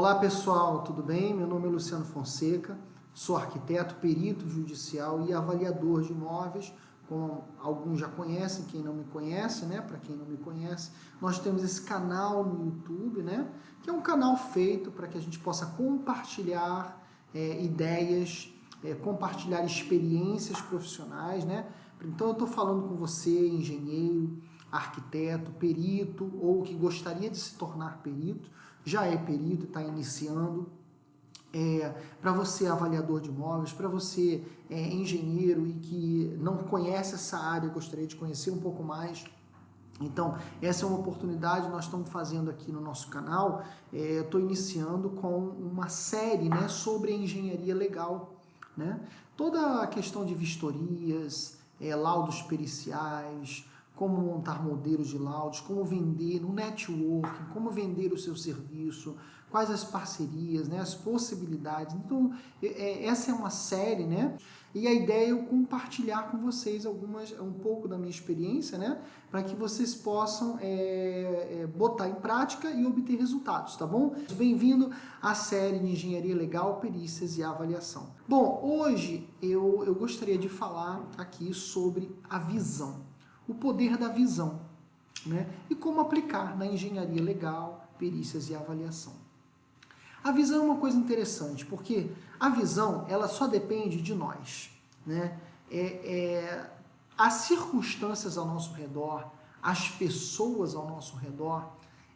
Olá pessoal, tudo bem? Meu nome é Luciano Fonseca, sou arquiteto, perito judicial e avaliador de imóveis, como alguns já conhecem, quem não me conhece, né? Para quem não me conhece, nós temos esse canal no YouTube, né? Que é um canal feito para que a gente possa compartilhar ideias, compartilhar experiências profissionais, né? Então eu estou falando com você, engenheiro, arquiteto, perito ou que gostaria de se tornar perito, já é perito, está iniciando, para você avaliador de imóveis, para você engenheiro e que não conhece essa área, gostaria de conhecer um pouco mais. Então, essa é uma oportunidade, nós estamos fazendo aqui no nosso canal, estou iniciando com uma série, né, sobre a engenharia legal, né? Toda a questão de vistorias, laudos periciais, como montar modelos de laudos, como vender no networking, como vender o seu serviço, quais as parcerias, né, as possibilidades. Então, essa é uma série, né? E a ideia é eu compartilhar com vocês um pouco da minha experiência, né? Para que vocês possam botar em prática e obter resultados, tá bom? Bem-vindo à série de Engenharia Legal, Perícias e Avaliação. Bom, hoje eu gostaria de falar aqui sobre a visão, o poder da visão, né? E como aplicar na engenharia legal, perícias e avaliação. A visão é uma coisa interessante, porque a visão ela só depende de nós, né? As circunstâncias ao nosso redor, as pessoas ao nosso redor,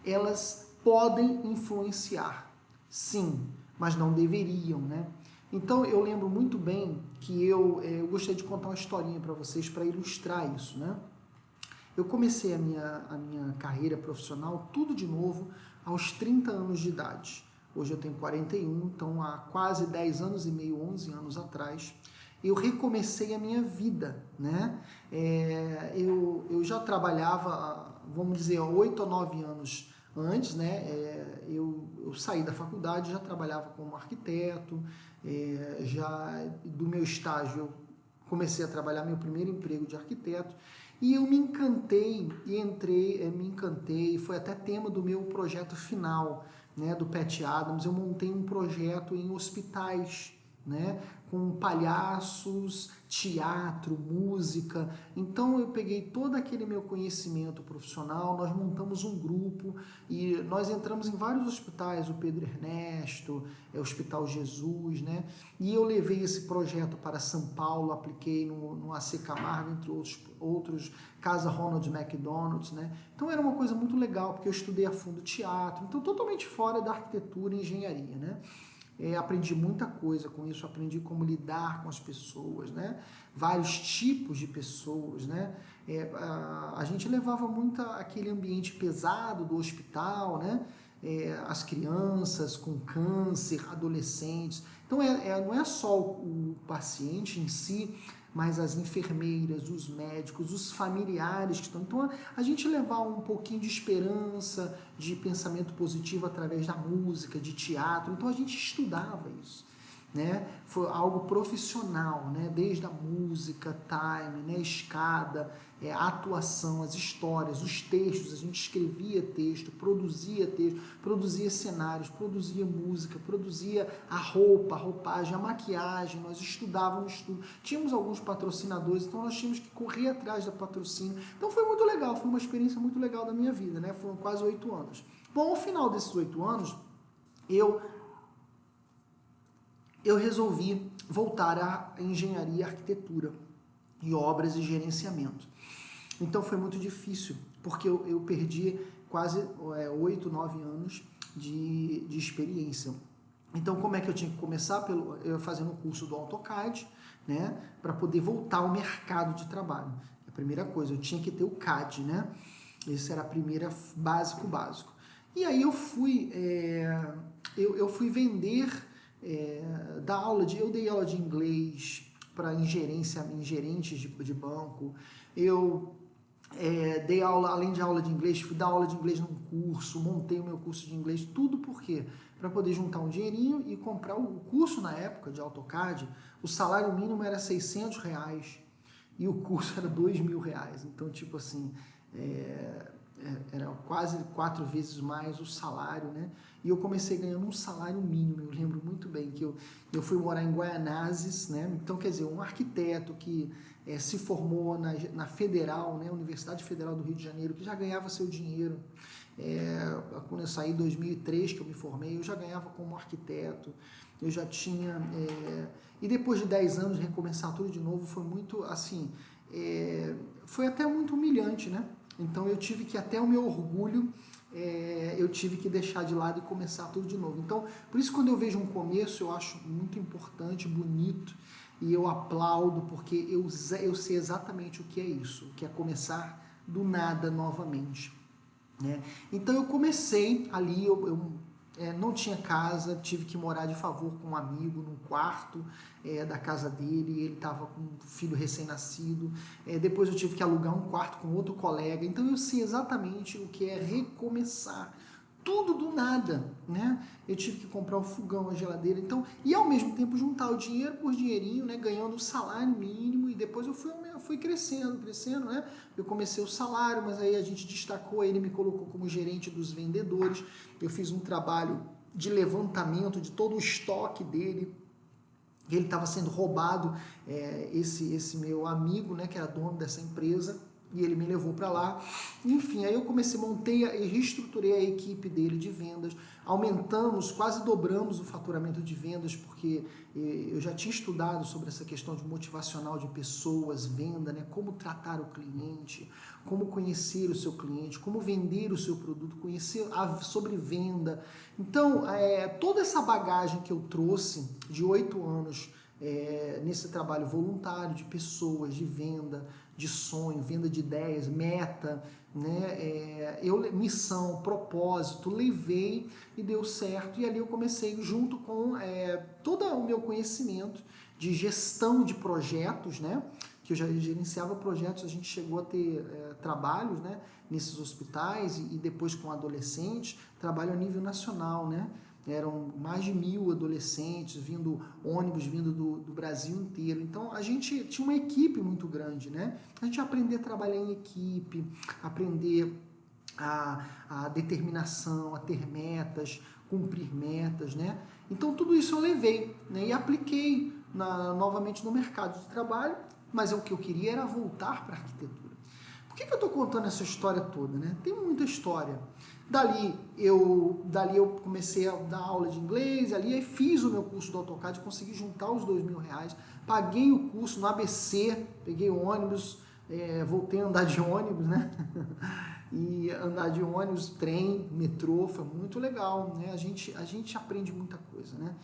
elas podem influenciar, sim, mas não deveriam, né? Então eu lembro muito bem que eu gostaria de contar uma historinha para vocês para ilustrar isso, né? Eu comecei a minha carreira profissional tudo de novo aos 30 anos de idade. Hoje eu tenho 41, então há quase 10 anos e meio, 11 anos atrás, eu recomecei a minha vida, né? Eu já trabalhava, vamos dizer, 8 ou 9 anos antes, né? Eu saí da faculdade, já trabalhava como arquiteto, já do meu estágio eu comecei a trabalhar meu primeiro emprego de arquiteto e eu me encantei e entrei, foi até tema do meu projeto final, né, do Pat Adams. Eu montei um projeto em hospitais, né, com palhaços, teatro, música. Então eu peguei todo aquele meu conhecimento profissional, nós montamos um grupo e nós entramos em vários hospitais, o Pedro Ernesto, o Hospital Jesus, né? E eu levei esse projeto para São Paulo, apliquei no AC Camargo, entre outros, Casa Ronald McDonald's, né? Então era uma coisa muito legal, porque eu estudei a fundo teatro, então totalmente fora da arquitetura e engenharia, né? Aprendi muita coisa com isso, aprendi como lidar com as pessoas, né? Vários tipos de pessoas, né? A gente levava muito aquele ambiente pesado do hospital, né? As crianças com câncer, adolescentes. Então não é só o paciente em si, mas as enfermeiras, os médicos, os familiares que estão. Então a gente levar um pouquinho de esperança, de pensamento positivo através da música, de teatro. Então a gente estudava isso, né? Foi algo profissional, né? Desde a música, time, né? Escada, a atuação, as histórias, os textos. A gente escrevia texto, produzia cenários, produzia música, produzia a roupa, a roupagem, a maquiagem. Nós estudávamos tudo. Tínhamos alguns patrocinadores, então nós tínhamos que correr atrás da patrocínio. Então foi muito legal, foi uma experiência muito legal da minha vida, né? Foram quase 8 anos. Bom, ao final desses 8 anos, eu resolvi voltar à engenharia, arquitetura e obras e gerenciamento. Então foi muito difícil, porque eu perdi quase 8, 9 anos de experiência. Então como é que eu tinha que começar? Eu fazendo o curso do AutoCAD, né, para poder voltar ao mercado de trabalho. A primeira coisa, eu tinha que ter o CAD, né? Esse era a primeira básico. E aí eu fui vender, eu dei aula de inglês para gerentes de banco, eu dei aula, além de aula de inglês, fui dar aula de inglês num curso, montei o meu curso de inglês, tudo por quê? Para poder juntar um dinheirinho e comprar o curso na época de AutoCAD, o salário mínimo era R$600 e o curso era R$2.000. Então, tipo assim, era quase 4 vezes mais o salário, né? E eu comecei ganhando um salário mínimo. Eu lembro muito bem que eu fui morar em Guaianazes, né? Então, quer dizer, um arquiteto que se formou na Federal, né? Universidade Federal do Rio de Janeiro, que já ganhava seu dinheiro. Quando eu saí em 2003, que eu me formei, eu já ganhava como arquiteto, eu já tinha... e depois de 10 anos, recomeçar tudo de novo foi muito, assim... foi até muito humilhante, né? Então eu tive que, até o meu orgulho, eu tive que deixar de lado e começar tudo de novo. Então, por isso quando eu vejo um começo, eu acho muito importante, bonito, e eu aplaudo, porque eu sei exatamente o que é isso, o que é começar do nada novamente, né? Então eu comecei ali, eu não tinha casa, tive que morar de favor com um amigo num quarto da casa dele, ele estava com um filho recém-nascido, depois eu tive que alugar um quarto com outro colega, então eu sei exatamente o que é recomeçar, tudo do nada, né? Eu tive que comprar o fogão, a geladeira, então, e ao mesmo tempo juntar o dinheiro por dinheirinho, né? Ganhando o salário mínimo, e depois eu fui crescendo, né? Eu comecei o salário, mas aí a gente destacou, ele me colocou como gerente dos vendedores, eu fiz um trabalho de levantamento de todo o estoque dele, ele estava sendo roubado, esse meu amigo, né, que era dono dessa empresa, e ele me levou para lá. Enfim, aí eu montei e reestruturei a equipe dele de vendas, aumentamos, quase dobramos o faturamento de vendas, porque eu já tinha estudado sobre essa questão de motivacional de pessoas, venda, né, como tratar o cliente, como conhecer o seu cliente, como vender o seu produto, conhecer sobre venda. Então, toda essa bagagem que eu trouxe de 8 anos nesse trabalho voluntário de pessoas, de venda, de sonho, venda de ideias, meta, né? Missão, propósito, levei e deu certo. E ali eu comecei junto com todo o meu conhecimento de gestão de projetos, né? Que eu já gerenciava projetos, a gente chegou a ter trabalhos, né? Nesses hospitais e depois com adolescentes, trabalho a nível nacional, né? Eram mais de 1.000 adolescentes, ônibus vindo do Brasil inteiro. Então, a gente tinha uma equipe muito grande, né? A gente aprender a trabalhar em equipe, aprender a determinação, a ter metas, cumprir metas, né? Então, tudo isso eu levei, né? E apliquei novamente no mercado de trabalho, mas o que eu queria era voltar para a arquitetura. Por que eu estou contando essa história toda, né? Tem muita história. Dali eu comecei a dar aula de inglês, aí fiz o meu curso do AutoCAD, consegui juntar os R$ 2.000, paguei o curso no ABC, peguei o ônibus, voltei a andar de ônibus, né? E andar de ônibus, trem, metrô, foi muito legal, né? A gente aprende muita coisa, né?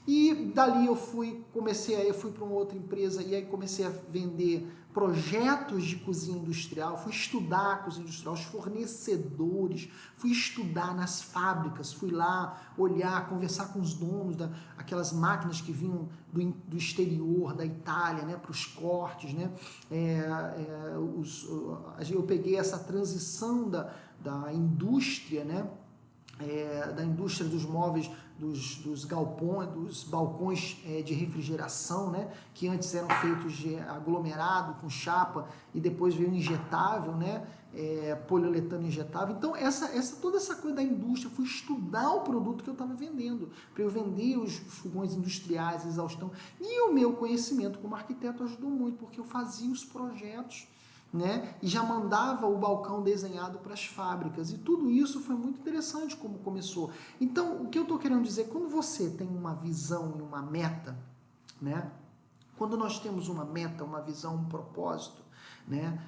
E dali eu fui para uma outra empresa e aí comecei a vender projetos de cozinha industrial, fui estudar a cozinha industrial, os fornecedores, fui estudar nas fábricas, fui lá olhar, conversar com os donos daquelas máquinas que vinham do exterior, da Itália, né, para os cortes, né? Eu peguei essa transição da indústria, né? Da indústria dos móveis, dos galpões, dos balcões de refrigeração, né, que antes eram feitos de aglomerado com chapa e depois veio injetável, né, poliuretano injetável. Então toda essa coisa da indústria, fui estudar o produto que eu estava vendendo, para eu vender os fogões industriais, exaustão. E o meu conhecimento como arquiteto ajudou muito, porque eu fazia os projetos, né? E já mandava o balcão desenhado para as fábricas, e tudo isso foi muito interessante como começou. Então, o que eu estou querendo dizer, quando você tem uma visão e uma meta, né? Quando nós temos uma meta, uma visão, um propósito, né?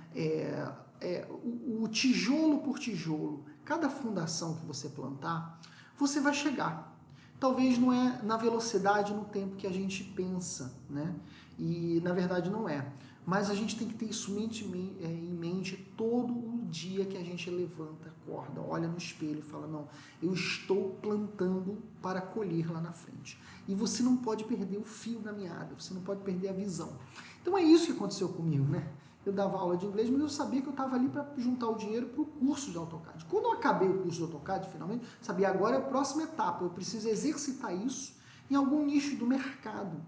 O tijolo por tijolo, cada fundação que você plantar, você vai chegar. Talvez não é na velocidade, no tempo que a gente pensa, né? E na verdade não é. Mas a gente tem que ter isso em mente todo o dia que a gente levanta, acorda, olha no espelho e fala, não, eu estou plantando para colher lá na frente. E você não pode perder o fio da meada, você não pode perder a visão. Então é isso que aconteceu comigo, né? Eu dava aula de inglês, mas eu sabia que eu estava ali para juntar o dinheiro para o curso de AutoCAD. Quando eu acabei o curso de AutoCAD, finalmente, sabia, agora é a próxima etapa, eu preciso exercitar isso em algum nicho do mercado.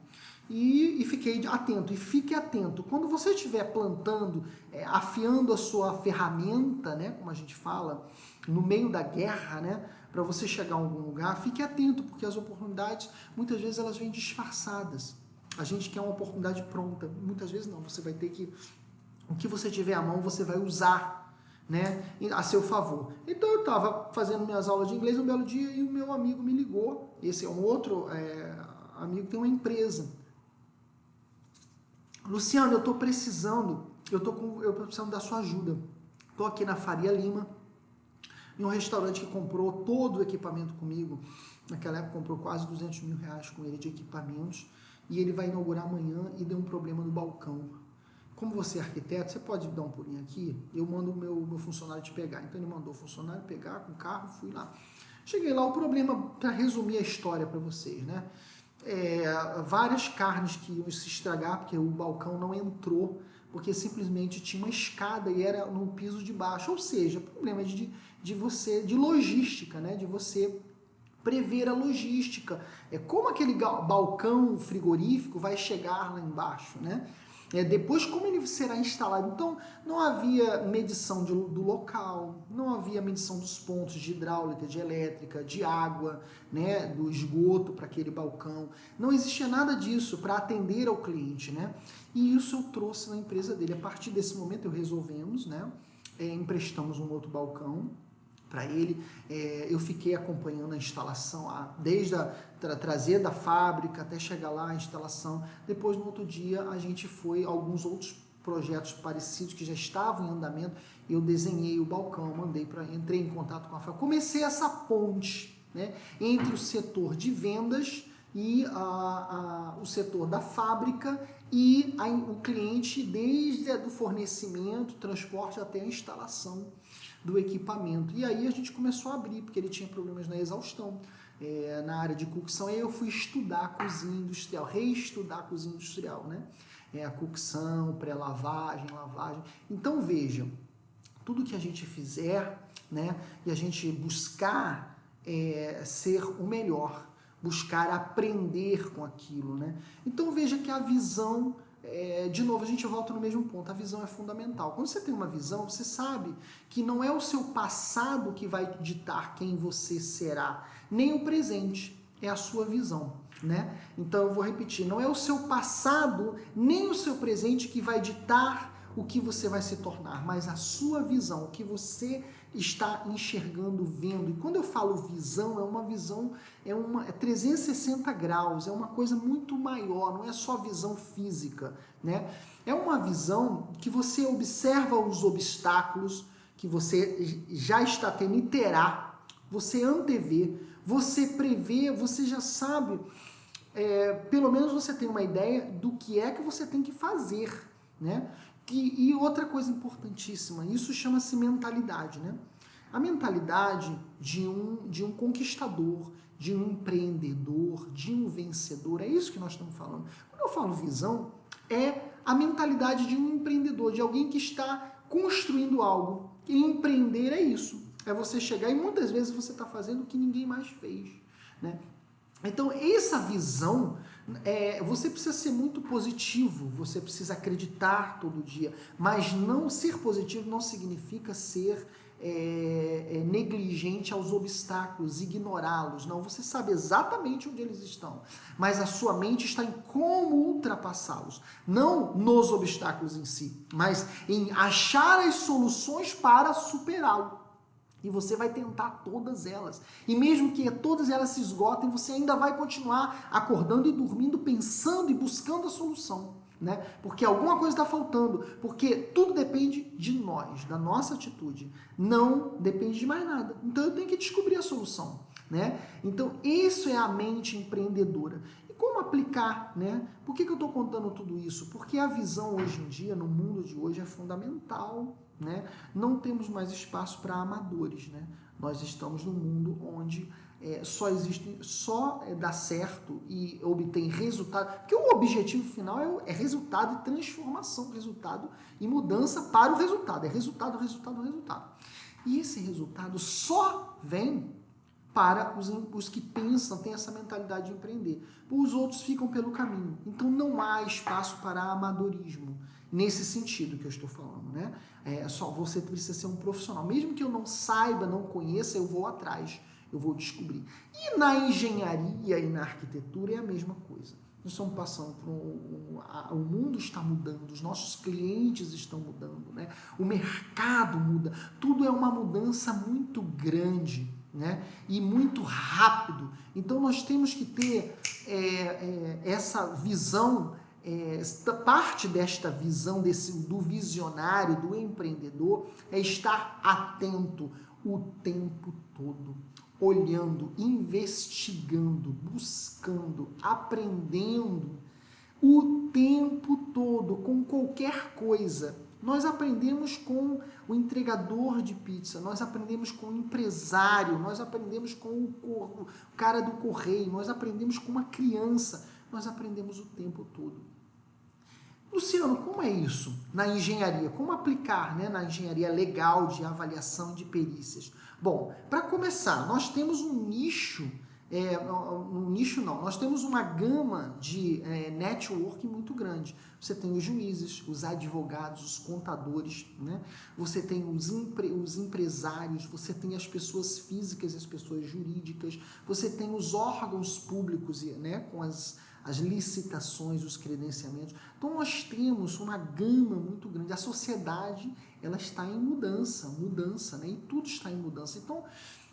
e fiquei atento. E fique atento, quando você estiver plantando, afiando a sua ferramenta, né, como a gente fala, no meio da guerra, né, para você chegar a algum lugar, fique atento, porque as oportunidades, muitas vezes elas vêm disfarçadas. A gente quer uma oportunidade pronta, muitas vezes não, você vai ter que, o que você tiver à mão, você vai usar, né, a seu favor. Então eu estava fazendo minhas aulas de inglês um belo dia e o meu amigo me ligou, esse é um outro amigo que tem uma empresa. Luciano, eu estou precisando da sua ajuda. Estou aqui na Faria Lima, em um restaurante que comprou todo o equipamento comigo. Naquela época comprou quase 200 mil reais com ele de equipamentos e ele vai inaugurar amanhã e deu um problema no balcão. Como você é arquiteto, você pode dar um pulinho aqui? Eu mando o meu funcionário te pegar. Então ele mandou o funcionário pegar com o carro, fui lá. Cheguei lá, o problema, para resumir a história para vocês, né? Várias carnes que iam se estragar, porque o balcão não entrou, porque simplesmente tinha uma escada e era no piso de baixo. Ou seja, problema de logística, né? De você prever a logística. Como aquele balcão frigorífico vai chegar lá embaixo, né? Depois, como ele será instalado? Então, não havia medição do local, não havia medição dos pontos de hidráulica, de elétrica, de água, né, do esgoto para aquele balcão. Não existia nada disso para atender ao cliente, né? E isso eu trouxe na empresa dele. A partir desse momento, resolvemos, né? Emprestamos um outro balcão para ele. Eu fiquei acompanhando a instalação, desde trazer da fábrica até chegar lá a instalação. Depois, no outro dia, a gente foi a alguns outros projetos parecidos que já estavam em andamento. Eu desenhei o balcão, entrei em contato com a fábrica. Comecei essa ponte, né, entre o setor de vendas e o setor da fábrica e o cliente, desde o fornecimento, transporte até a instalação do equipamento. E aí a gente começou a abrir, porque ele tinha problemas na exaustão, na área de cocção. E aí eu fui estudar a cozinha industrial, reestudar a cozinha industrial, né? A cocção, pré-lavagem, lavagem. Então veja, tudo que a gente fizer, né, e a gente buscar ser o melhor, buscar aprender com aquilo, né? Então veja que a visão, de novo, a gente volta no mesmo ponto, a visão é fundamental. Quando você tem uma visão, você sabe que não é o seu passado que vai ditar quem você será, nem o presente, é a sua visão, né? Então eu vou repetir, não é o seu passado, nem o seu presente que vai ditar o que você vai se tornar, mas a sua visão, o que você está enxergando, vendo. E quando eu falo visão, é uma visão, é 360 graus, é uma coisa muito maior, não é só visão física, né? É uma visão que você observa os obstáculos que você já está tendo e terá, você antevê, você prevê, você já sabe, pelo menos você tem uma ideia do que é que você tem que fazer, né? E outra coisa importantíssima, isso chama-se mentalidade, né? A mentalidade de um conquistador, de um empreendedor, de um vencedor, é isso que nós estamos falando. Quando eu falo visão, é a mentalidade de um empreendedor, de alguém que está construindo algo. E empreender é isso, é você chegar e muitas vezes você está fazendo o que ninguém mais fez, né? Então, essa visão, você precisa ser muito positivo, você precisa acreditar todo dia, mas não ser positivo não significa ser negligente aos obstáculos, ignorá-los. Não, você sabe exatamente onde eles estão, mas a sua mente está em como ultrapassá-los. Não nos obstáculos em si, mas em achar as soluções para superá-lo. E você vai tentar todas elas. E mesmo que todas elas se esgotem, você ainda vai continuar acordando e dormindo, pensando e buscando a solução, né? Porque alguma coisa está faltando. Porque tudo depende de nós, da nossa atitude. Não depende de mais nada. Então eu tenho que descobrir a solução, né? Então isso é a mente empreendedora. E como aplicar, né? Por que eu estou contando tudo isso? Porque a visão hoje em dia, no mundo de hoje, é fundamental, né? Não temos mais espaço para amadores, né? Nós estamos num mundo onde só dá certo e obtém resultado, porque o objetivo final é resultado e transformação, resultado e mudança para o resultado, resultado. E esse resultado só vem para os que pensam, têm essa mentalidade de empreender. Os outros ficam pelo caminho. Então não há espaço para amadorismo, nesse sentido que eu estou falando, né? Só você precisa ser um profissional. Mesmo que eu não saiba, não conheça, eu vou atrás, eu vou descobrir. E na engenharia e na arquitetura é a mesma coisa. Nós estamos passando por o mundo está mudando, os nossos clientes estão mudando, né? O mercado muda, tudo é uma mudança muito grande, né? E muito rápido. Então nós temos que ter essa visão, parte desta visão do visionário, do empreendedor, é estar atento o tempo todo, olhando, investigando, buscando, aprendendo o tempo todo, com qualquer coisa. Nós aprendemos com o entregador de pizza, nós aprendemos com o empresário, nós aprendemos com o cara do correio, nós aprendemos com uma criança, nós aprendemos o tempo todo. Luciano, como é isso na engenharia? Como aplicar, né, na engenharia legal de avaliação de perícias? Bom, para começar, nós temos um nicho, nós temos uma gama de network muito grande. Você tem os juízes, os advogados, os contadores, né? Você tem os empresários, você tem as pessoas físicas e as pessoas jurídicas, você tem os órgãos públicos, né, com as licitações, os credenciamentos. Então nós temos uma gama muito grande. A sociedade, ela está em mudança, né? E tudo está em mudança. Então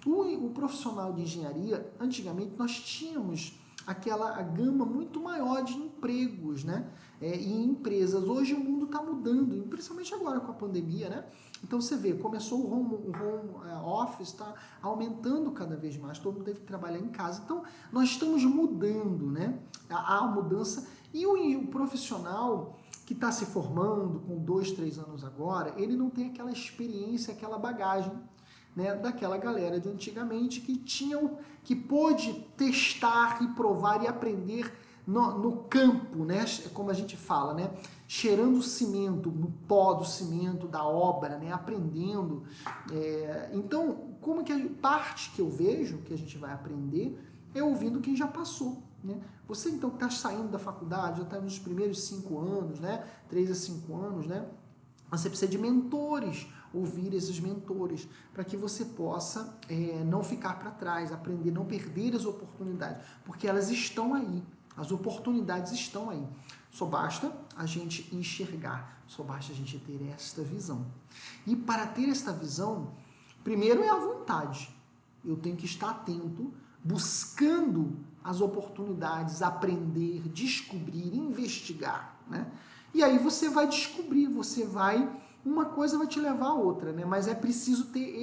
o profissional de engenharia, antigamente nós tínhamos a gama muito maior de empregos, né? E empresas. Hoje o mundo está mudando, principalmente agora com a pandemia, né? Então você vê, começou o home office, está aumentando cada vez mais, todo mundo teve que trabalhar em casa. Então nós estamos mudando, né? Há mudança. E o profissional que está se formando com 2, 3 anos agora, ele não tem aquela experiência, aquela bagagem, né, daquela galera de antigamente que pôde testar e provar e aprender no campo, né, como a gente fala, né, cheirando o cimento, no pó do cimento, da obra, né, aprendendo. Então, como que parte que eu vejo que a gente vai aprender é ouvindo quem já passou, né? Você então que está saindo da faculdade, já está nos primeiros 5 anos, né, 3 a 5 anos, né, você precisa de mentores, ouvir esses mentores, para que você possa não ficar para trás, aprender, não perder as oportunidades, porque elas estão aí, as oportunidades estão aí. Só basta a gente enxergar, só basta a gente ter esta visão. E para ter esta visão, primeiro é a vontade. Eu tenho que estar atento, buscando as oportunidades, aprender, descobrir, investigar, né? E aí você vai descobrir, uma coisa vai te levar a outra, né? Mas é preciso ter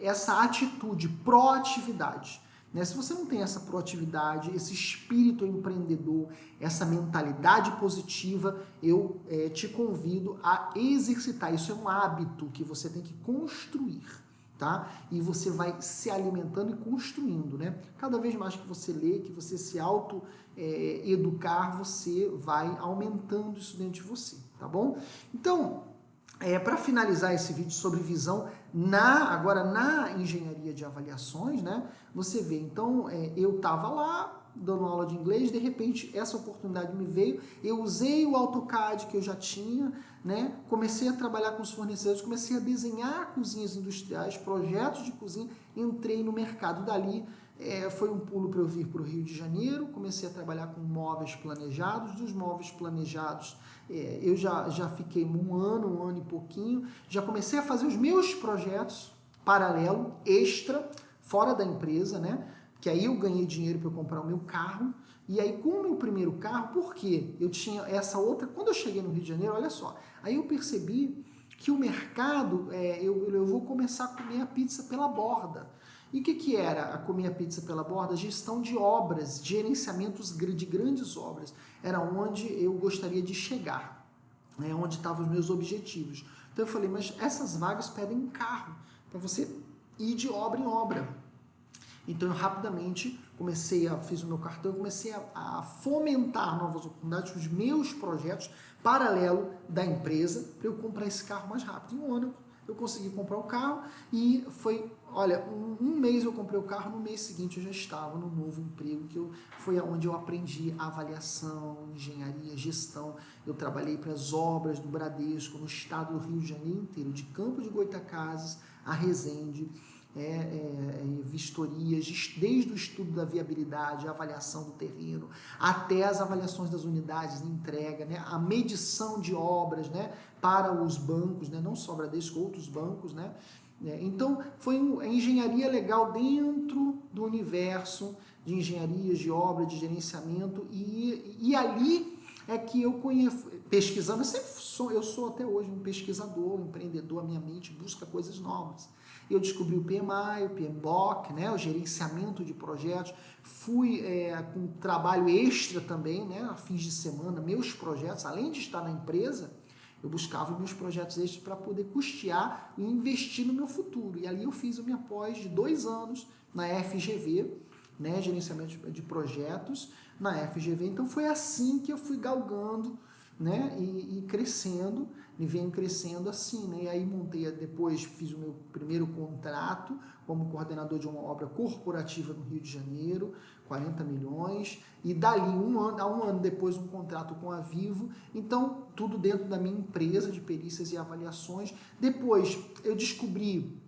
essa atitude, proatividade, né? Se você não tem essa proatividade, esse espírito empreendedor, essa mentalidade positiva, eu te convido a exercitar. Isso é um hábito que você tem que construir, tá? E você vai se alimentando e construindo, né? Cada vez mais que você lê, que você se educar, você vai aumentando isso dentro de você, tá bom? Então, para finalizar esse vídeo sobre visão, agora na engenharia de avaliações, né? Você vê, então, eu estava lá dando aula de inglês, de repente essa oportunidade me veio, eu usei o AutoCAD que eu já tinha, né? Comecei a trabalhar com os fornecedores, comecei a desenhar cozinhas industriais, projetos de cozinha, entrei no mercado. Dali foi um pulo para eu vir para o Rio de Janeiro, comecei a trabalhar com móveis planejados. Dos móveis planejados eu já fiquei um ano e pouquinho, já comecei a fazer os meus projetos paralelo, extra, fora da empresa, né? Que aí eu ganhei dinheiro para eu comprar o meu carro. E aí, com o meu primeiro carro, por quê? Eu tinha essa outra... Quando eu cheguei no Rio de Janeiro, olha só, aí eu percebi que o mercado, eu vou começar a comer a pizza pela borda. E o que era a comer a pizza pela borda? Gestão de obras, gerenciamentos de grandes obras. Era onde eu gostaria de chegar, né? Onde estavam os meus objetivos. Então eu falei, mas essas vagas pedem um carro para você ir de obra em obra. Então eu rapidamente fiz o meu cartão, comecei a fomentar novas oportunidades, os meus projetos paralelo da empresa, para eu comprar esse carro mais rápido. Em um ano eu consegui comprar o carro e foi, olha, um mês eu comprei o carro, no mês seguinte eu já estava no novo emprego, foi onde eu aprendi avaliação, engenharia, gestão. Eu trabalhei para as obras do Bradesco no estado do Rio de Janeiro inteiro, de Campo de Goytacazes a Resende, vistorias, desde o estudo da viabilidade, a avaliação do terreno, até as avaliações das unidades de entrega, né, a medição de obras, né, para os bancos, né, não só Bradesco, outros bancos, né. Então, foi a engenharia legal dentro do universo de engenharias, de obra, de gerenciamento, e ali é que eu pesquisando, eu sou até hoje um pesquisador, um empreendedor, a minha mente busca coisas novas. Eu descobri o PMI, o PMBOK, né, o gerenciamento de projetos, fui com trabalho extra também, né, a fins de semana, meus projetos, além de estar na empresa, eu buscava meus projetos extras para poder custear e investir no meu futuro. E ali eu fiz a minha pós de 2 anos na FGV, né, gerenciamento de projetos na FGV. Então foi assim que eu fui galgando, né, e crescendo, e venho crescendo assim, né, e aí depois fiz o meu primeiro contrato como coordenador de uma obra corporativa no Rio de Janeiro, 40 milhões, e dali um ano depois um contrato com a Vivo, então tudo dentro da minha empresa de perícias e avaliações. Depois eu descobri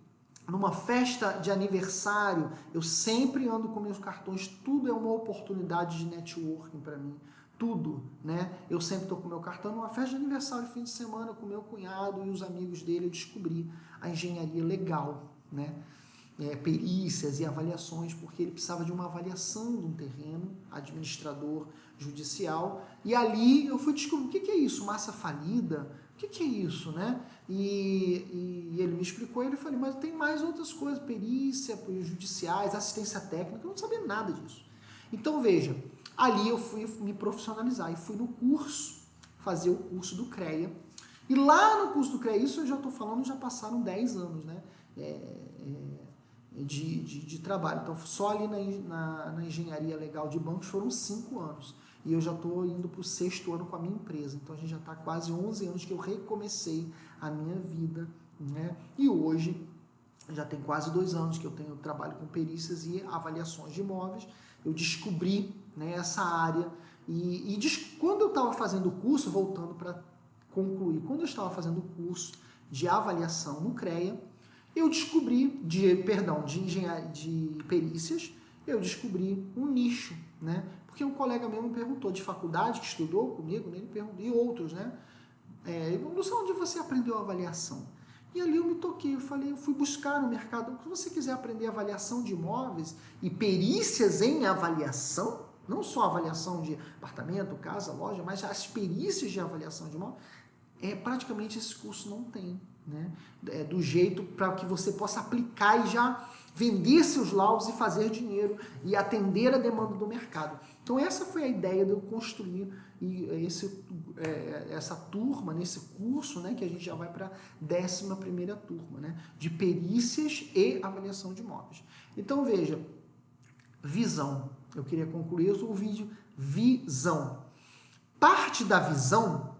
numa festa de aniversário, eu sempre ando com meus cartões, tudo é uma oportunidade de networking para mim, tudo, né? Eu sempre estou com meu cartão. Numa festa de aniversário, fim de semana, com meu cunhado e os amigos dele, eu descobri a engenharia legal, né? Perícias e avaliações, porque ele precisava de uma avaliação de um terreno, administrador judicial, e ali eu fui descobrir o que é isso, massa falida, o que é isso, né? E ele me explicou, e ele falou, mas tem mais outras coisas, perícia, judiciais, assistência técnica, eu não sabia nada disso. Então veja, ali eu fui me profissionalizar e fui no curso, fazer o curso do CREA, e lá no curso do CREA, isso eu já estou falando, já passaram 10 anos, né? De trabalho. Então, só ali na engenharia legal de bancos foram 5 anos. E eu já estou indo para o 6º ano com a minha empresa. Então, a gente já está quase 11 anos que eu recomecei a minha vida, né? E hoje, já tem quase 2 anos que eu trabalho com perícias e avaliações de imóveis. Eu descobri, né, essa área. Quando eu estava fazendo o curso, voltando para concluir, quando eu estava fazendo o curso de avaliação no CREA, eu descobri, de engenharia de perícias, eu descobri um nicho, né? Porque um colega meu me perguntou, de faculdade, que estudou comigo, né? Ele perguntou, e outros, né? Não sei onde você aprendeu avaliação. E ali eu me toquei, eu fui buscar no mercado, se você quiser aprender avaliação de imóveis e perícias em avaliação, não só avaliação de apartamento, casa, loja, mas as perícias de avaliação de imóveis, praticamente esse curso não tem, né? Do jeito para que você possa aplicar e já vender seus laudos e fazer dinheiro e atender a demanda do mercado. Então essa foi a ideia de eu construir essa turma, nesse curso, né, que a gente já vai para a 11ª turma, né, de perícias e avaliação de imóveis. Então veja, visão. Eu queria concluir o vídeo visão. Parte da visão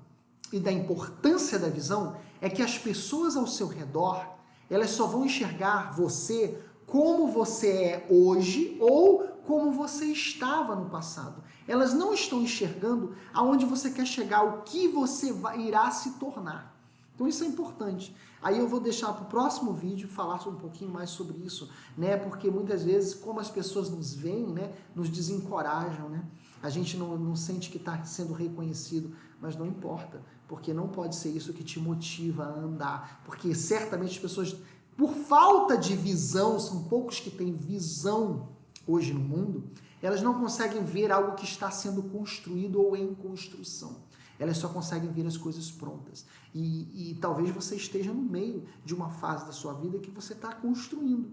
e da importância da visão é que as pessoas ao seu redor, elas só vão enxergar você como você é hoje ou como você estava no passado. Elas não estão enxergando aonde você quer chegar, o que você irá se tornar. Então isso é importante. Aí eu vou deixar para o próximo vídeo falar um pouquinho mais sobre isso, né? Porque muitas vezes, como as pessoas nos veem, né, nos desencorajam, né? A gente não sente que está sendo reconhecido, mas não importa, porque não pode ser isso que te motiva a andar, porque certamente as pessoas, por falta de visão, são poucos que têm visão hoje no mundo, elas não conseguem ver algo que está sendo construído ou em construção. Elas só conseguem ver as coisas prontas. E talvez você esteja no meio de uma fase da sua vida que você está construindo.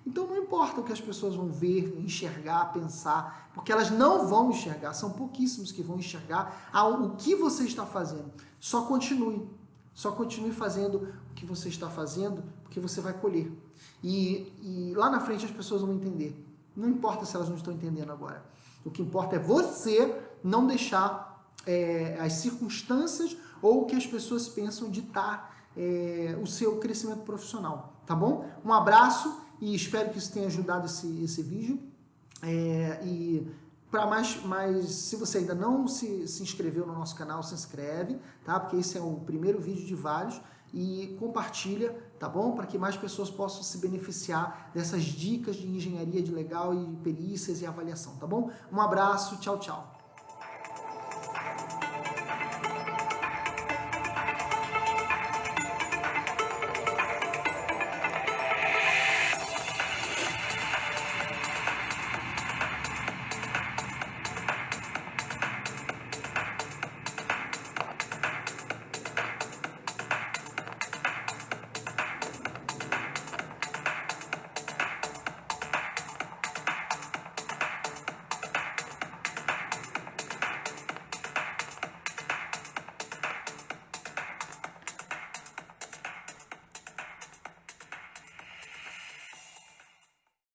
Então não importa o que as pessoas vão ver, enxergar, pensar, porque elas não vão enxergar, são pouquíssimos que vão enxergar o que você está fazendo. Só continue fazendo o que você está fazendo, porque você vai colher. E lá na frente as pessoas vão entender. Não importa se elas não estão entendendo agora. O que importa é você não deixar as circunstâncias ou o que as pessoas pensam ditar o seu crescimento profissional, tá bom? Um abraço e espero que isso tenha ajudado esse vídeo. E para mais, se você ainda não se inscreveu no nosso canal, se inscreve, tá? Porque esse é o primeiro vídeo de vários, e compartilha, tá bom? Para que mais pessoas possam se beneficiar dessas dicas de engenharia de legal e perícias e avaliação, tá bom? Um abraço, tchau, tchau.